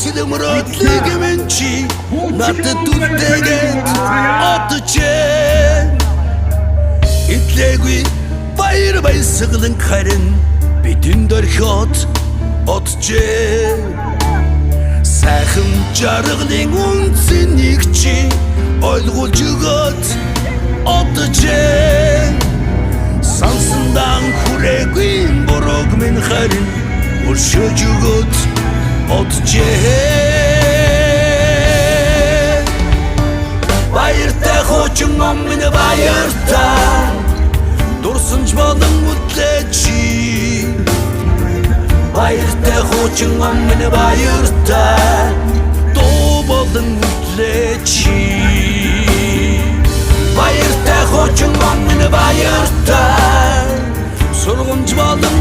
Silmrotlig menchi Natte tutteget Otuche Itlegui Bayır bay sıgılın karın Bütün dörkot Otche Сахым жаргалын үнцэнэгчи ойлгуулж өгөөд одже Сансандан хүрээгүй бурууг минь харин өршөөж өгөөд одже Баяртай хуучин ном минь баяртай Дурсанч болон үтлээчи Баяртай хуучин ном минь баяртай Дуу болон үтлээчи Баяртай хуучин ном минь баяртай Сургамж болон